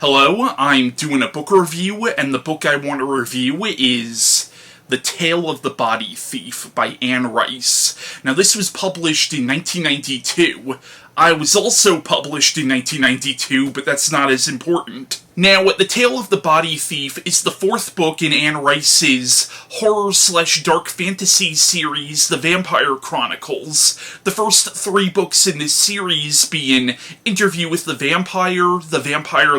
Hello, I'm doing a book review, and the book I want to review is The Tale of the Body Thief by Anne Rice. Now, this was published in 1992. I was also published in 1992, but that's not as important. Now, The Tale of the Body Thief is the fourth book in Anne Rice's horror/dark fantasy series, The Vampire Chronicles. The first three books in this series being Interview with the Vampire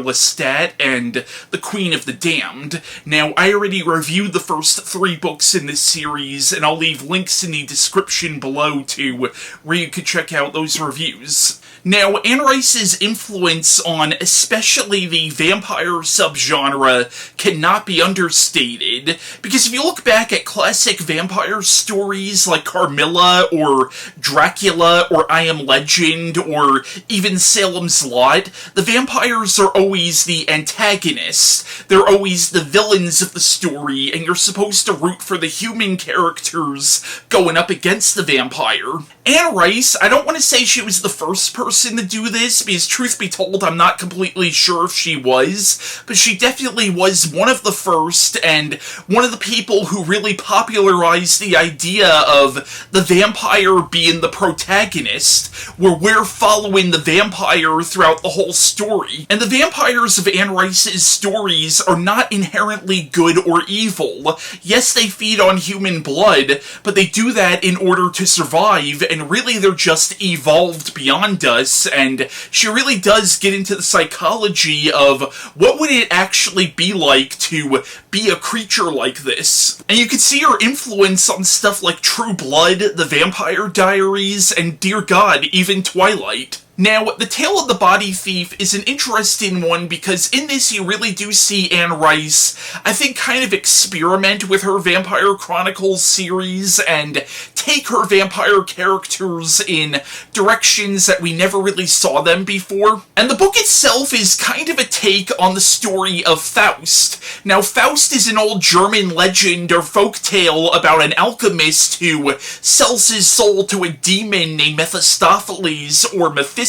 Lestat, and The Queen of the Damned. Now, I already reviewed the first three books in this series, and I'll leave links in the description below to where you could check out those reviews. Now, Anne Rice's influence on especially the vampire subgenre cannot be understated, because if you look back at classic vampire stories like Carmilla, or Dracula, or I Am Legend, or even Salem's Lot, the vampires are always the antagonists. They're always the villains of the story, and you're supposed to root for the human characters going up against the vampire. Anne Rice, I don't want to say she was the first person to do this, because truth be told, I'm not completely sure if she was, but she definitely was one of the first, and one of the people who really popularized the idea of the vampire being the protagonist, where we're following the vampire throughout the whole story. And the vampires of Anne Rice's stories are not inherently good or evil. Yes, they feed on human blood, but they do that in order to survive, and really they're just evolved beyond us, and she really does get into the psychology of what would it actually be like to be a creature like this. And you can see her influence on stuff like True Blood, The Vampire Diaries, and dear God, even Twilight. Now, The Tale of the Body Thief is an interesting one because in this you really do see Anne Rice, I think, kind of experiment with her Vampire Chronicles series and take her vampire characters in directions that we never really saw them before. And the book itself is kind of a take on the story of Faust. Now, Faust is an old German legend or folktale about an alchemist who sells his soul to a demon named Mephistopheles or Mephisto,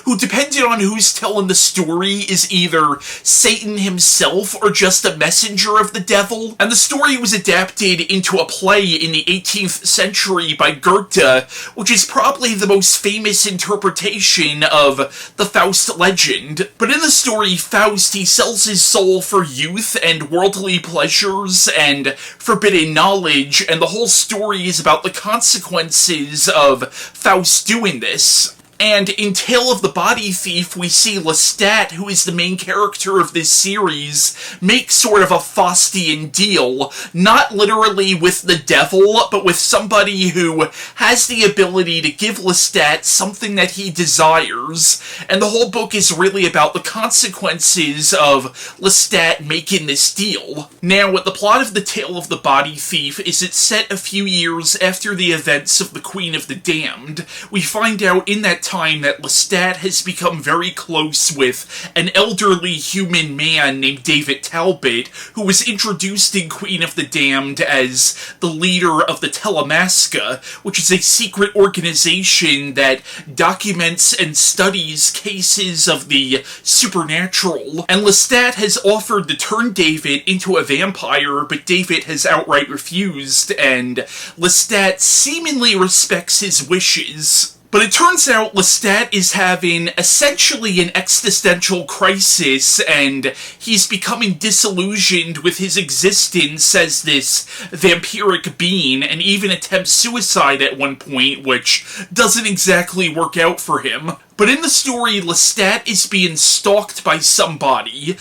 who, depending on who's telling the story, is either Satan himself or just a messenger of the devil. And the story was adapted into a play in the 18th century by Goethe, which is probably the most famous interpretation of the Faust legend. But in the story, Faust, he sells his soul for youth and worldly pleasures and forbidden knowledge, and the whole story is about the consequences of Faust doing this. And in Tale of the Body Thief, we see Lestat, who is the main character of this series, make sort of a Faustian deal, not literally with the devil, but with somebody who has the ability to give Lestat something that he desires, and the whole book is really about the consequences of Lestat making this deal. Now, what the plot of The Tale of the Body Thief is, it's set a few years after the events of The Queen of the Damned. We find out in that time that Lestat has become very close with an elderly human man named David Talbot, who was introduced in Queen of the Damned as the leader of the Telemasca, which is a secret organization that documents and studies cases of the supernatural. And Lestat has offered to turn David into a vampire, but David has outright refused, and Lestat seemingly respects his wishes. But it turns out Lestat is having essentially an existential crisis, and he's becoming disillusioned with his existence as this vampiric being, and even attempts suicide at one point, which doesn't exactly work out for him. But in the story, Lestat is being stalked by somebody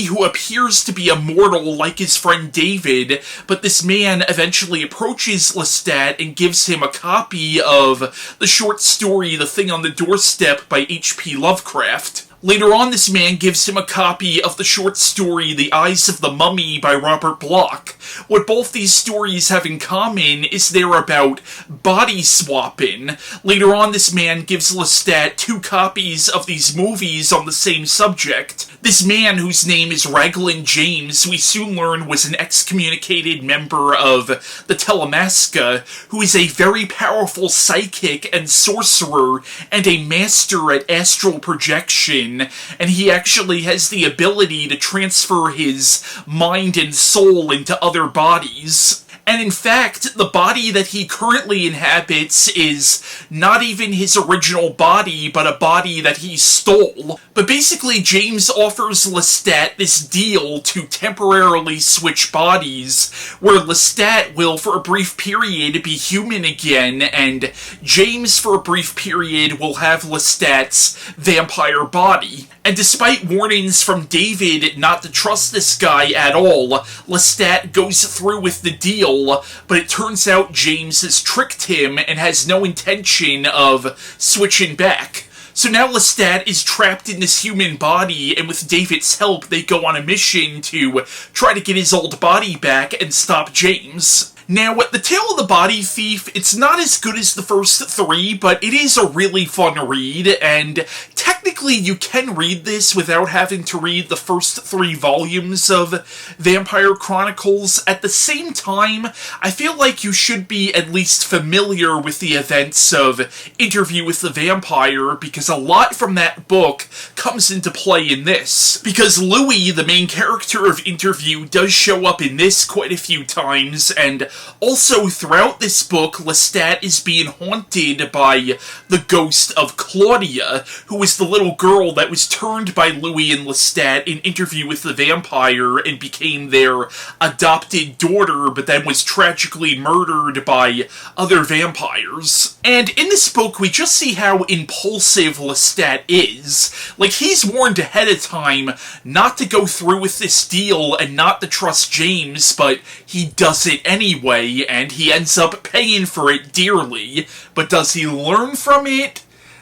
who appears to be immortal like his friend David, but this man eventually approaches Lestat and gives him a copy of the short story The Thing on the Doorstep by H.P. Lovecraft. Later on, this man gives him a copy of the short story The Eyes of the Mummy by Robert Bloch. What both these stories have in common is they're about body swapping. Later on, this man gives Lestat 2 copies of these movies on the same subject. This man, whose name is Raglan James, we soon learn was an excommunicated member of the Telemasca, who is a very powerful psychic and sorcerer and a master at astral projection, human, and he actually has the ability to transfer his mind and soul into other bodies. And in fact, the body that he currently inhabits is not even his original body, but a body that he stole. But basically, James offers Lestat this deal to temporarily switch bodies, where Lestat will, for a brief period, be human again, and James, for a brief period, will have Lestat's vampire body. And despite warnings from David not to trust this guy at all, Lestat goes through with the deal, but it turns out James has tricked him and has no intention of switching back. So now Lestat is trapped in this human body, and with David's help, they go on a mission to try to get his old body back and stop James. Now, The Tale of the Body Thief, it's not as good as the first three, but it is a really fun read, and technically you can read this without having to read the first 3 volumes of Vampire Chronicles. At the same time, I feel like you should be at least familiar with the events of Interview with the Vampire, because a lot from that book comes into play in this. Because Louis, the main character of Interview, does show up in this quite a few times, and also, throughout this book, Lestat is being haunted by the ghost of Claudia, who was the little girl that was turned by Louis and Lestat in Interview with the Vampire and became their adopted daughter, but then was tragically murdered by other vampires. And in this book, we just see how impulsive Lestat is. Like, he's warned ahead of time not to go through with this deal and not to trust James, but he does it anyway, and he ends up paying for it dearly. But does he learn from it?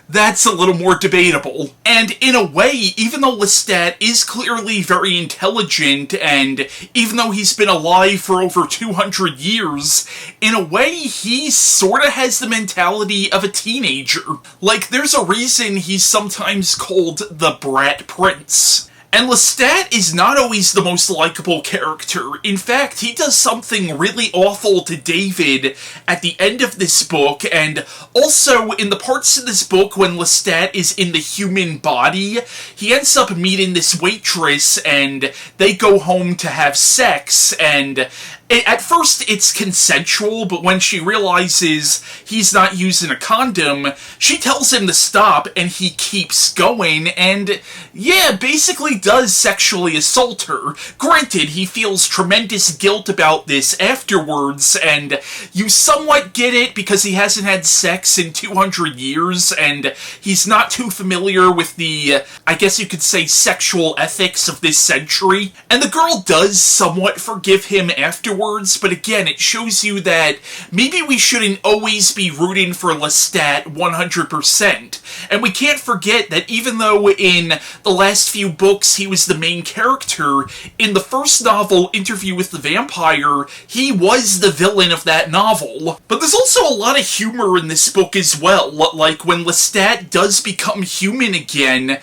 That's a little more debatable. And in a way, even though Lestat is clearly very intelligent, and even though he's been alive for over 200 years, in a way, he sorta has the mentality of a teenager. Like, there's a reason he's sometimes called the Brat Prince. And Lestat is not always the most likable character. In fact, he does something really awful to David at the end of this book, and also in the parts of this book when Lestat is in the human body, he ends up meeting this waitress, and they go home to have sex, and at first, it's consensual, but when she realizes he's not using a condom, she tells him to stop, and he keeps going, and yeah, basically does sexually assault her. Granted, he feels tremendous guilt about this afterwards, and you somewhat get it because he hasn't had sex in 200 years, and he's not too familiar with the, I guess you could say, sexual ethics of this century. And the girl does somewhat forgive him afterwards, but again, it shows you that maybe we shouldn't always be rooting for Lestat 100%. And we can't forget that even though in the last few books he was the main character, in the first novel, Interview with the Vampire, he was the villain of that novel. But there's also a lot of humor in this book as well, like when Lestat does become human again,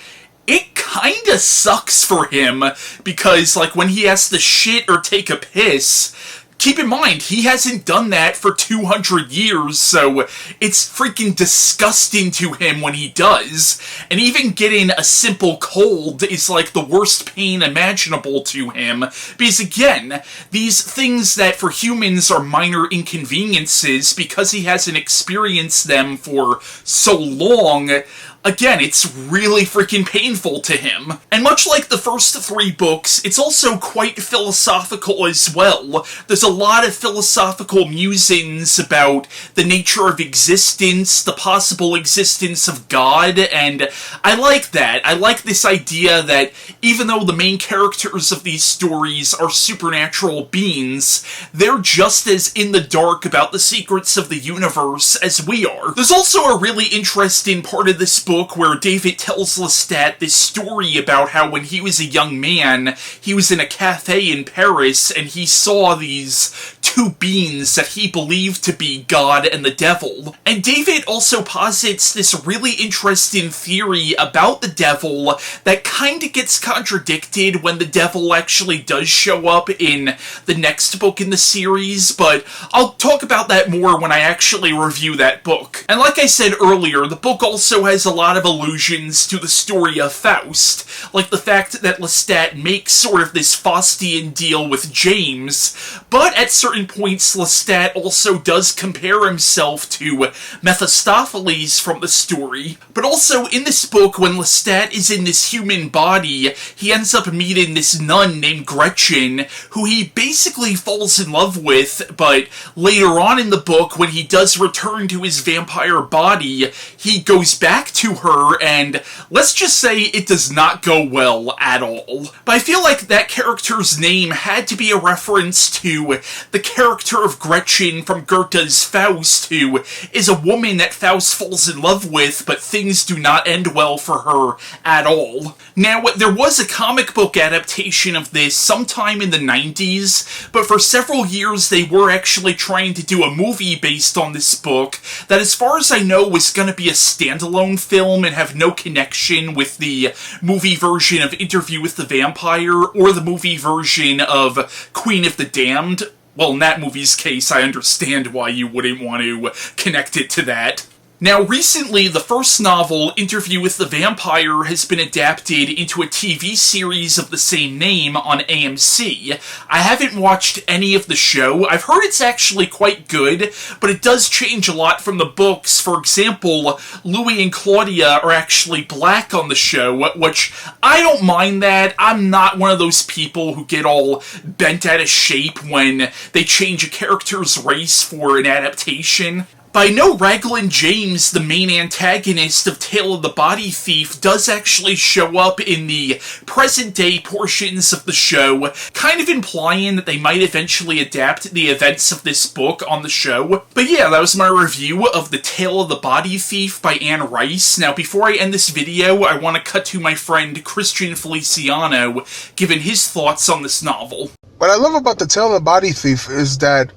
it kinda sucks for him, because, like, when he has to shit or take a piss, keep in mind, he hasn't done that for 200 years, so it's freaking disgusting to him when he does. And even getting a simple cold is like the worst pain imaginable to him, because again, these things that for humans are minor inconveniences, because he hasn't experienced them for so long, again, it's really freaking painful to him. And much like the first 3 books, it's also quite philosophical as well. There's a lot of philosophical musings about the nature of existence, the possible existence of God, and I like that. I like this idea that even though the main characters of these stories are supernatural beings, they're just as in the dark about the secrets of the universe as we are. There's also a really interesting part of this book where David tells Lestat this story about how when he was a young man, he was in a cafe in Paris and he saw these 2 two beings that he believed to be God and the devil. And David also posits this really interesting theory about the devil that kind of gets contradicted when the devil actually does show up in the next book in the series, but I'll talk about that more when I actually review that book. And like I said earlier, the book also has a lot of allusions to the story of Faust, like the fact that Lestat makes sort of this Faustian deal with James, but at certain points Lestat also does compare himself to Mephistopheles from the story. But also in this book, when Lestat is in this human body, he ends up meeting this nun named Gretchen, who he basically falls in love with, but later on in the book, when he does return to his vampire body, he goes back to her, and let's just say it does not go well at all. But I feel like that character's name had to be a reference to the character of Gretchen from Goethe's Faust, who is a woman that Faust falls in love with, but things do not end well for her at all. Now, there was a comic book adaptation of this sometime in the 90s, but for several years they were actually trying to do a movie based on this book that, as far as I know, was going to be a standalone film and have no connection with the movie version of Interview with the Vampire or the movie version of Queen of the Damned. Well, in that movie's case, I understand why you wouldn't want to connect it to that. Now, recently, the first novel, Interview with the Vampire, has been adapted into a TV series of the same name on AMC. I haven't watched any of the show. I've heard it's actually quite good, but it does change a lot from the books. For example, Louis and Claudia are actually black on the show, which I don't mind that. I'm not one of those people who get all bent out of shape when they change a character's race for an adaptation. But I know Raglan James, the main antagonist of Tale of the Body Thief, does actually show up in the present-day portions of the show, kind of implying that they might eventually adapt the events of this book on the show. But yeah, that was my review of The Tale of the Body Thief by Anne Rice. Now, before I end this video, I want to cut to my friend Christian Feliciano, giving his thoughts on this novel. What I love about The Tale of the Body Thief is that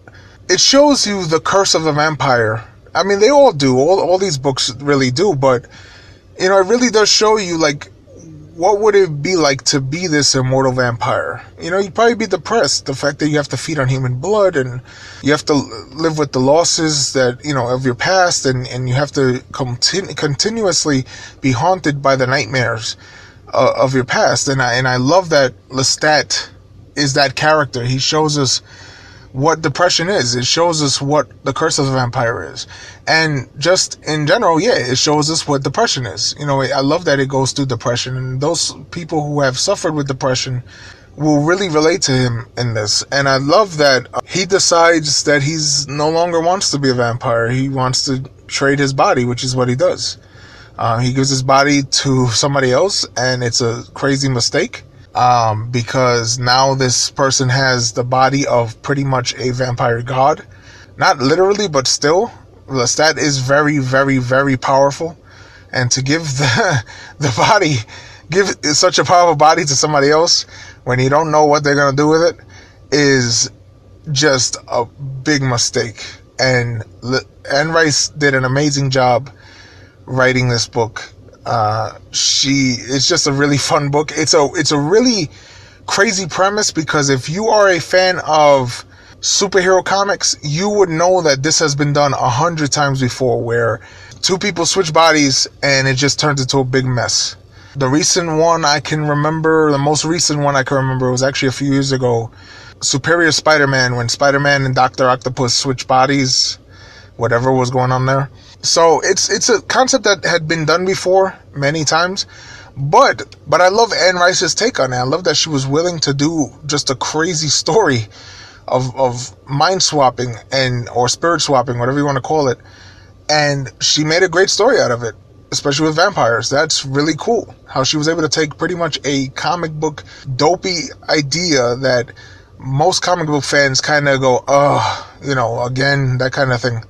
it shows you the curse of a vampire. I mean, they all do. All these books really do. But, you know, it really does show you, like, what would it be like to be this immortal vampire? You know, you'd probably be depressed. The fact that you have to feed on human blood and you have to live with the losses that, you know, of your past. And you have to continuously be haunted by the nightmares of your past. And I love that Lestat is that character. He shows us what depression is. It shows us what the curse of the vampire is. And just in general, yeah, it shows us what depression is. You know, I love that it goes through depression. And those people who have suffered with depression will really relate to him in this. And I love that he decides that he's no longer wants to be a vampire. He wants to trade his body, which is what he does. He gives his body to somebody else, and it's a crazy mistake. Because now this person has the body of pretty much a vampire god. Not literally, but still. Lestat is very, very, very powerful. And to give give such a powerful body to somebody else when you don't know what they're going to do with it is just a big mistake. And Anne Rice did an amazing job writing this book. It's just a really fun book. It's a really crazy premise, because if you are a fan of superhero comics, you would know that this has been done 100 times before, where two people switch bodies and it just turns into a big mess. The most recent one I can remember was actually a few years ago, Superior Spider-Man, when Spider-Man and Dr. Octopus switched bodies, whatever was going on there. So it's a concept that had been done before many times, but I love Anne Rice's take on it. I love that she was willing to do just a crazy story of mind swapping or spirit swapping, whatever you want to call it, and she made a great story out of it, especially with vampires. That's really cool. How she was able to take pretty much a comic book dopey idea that most comic book fans kind of go, again, that kind of thing,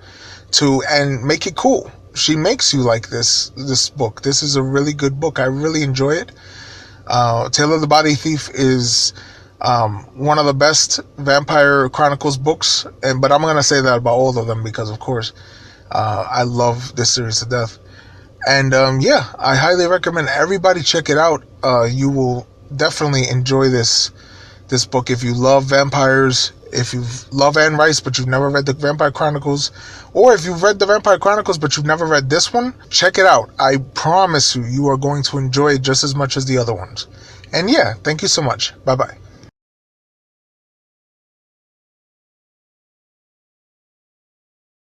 and make it cool. She makes you like this book. This is a really good book. I really enjoy it. Tale of the Body Thief is One of the best Vampire Chronicles books, but I'm going to say that about all of them because, of course, I love this series to death. And I highly recommend everybody check it out. You will definitely enjoy this book if you love vampires, if you love Anne Rice but you've never read the Vampire Chronicles, or if you've read the Vampire Chronicles but you've never read this one. Check it out. I promise you are going to enjoy it just as much as the other ones. And yeah, thank you so much. Bye bye.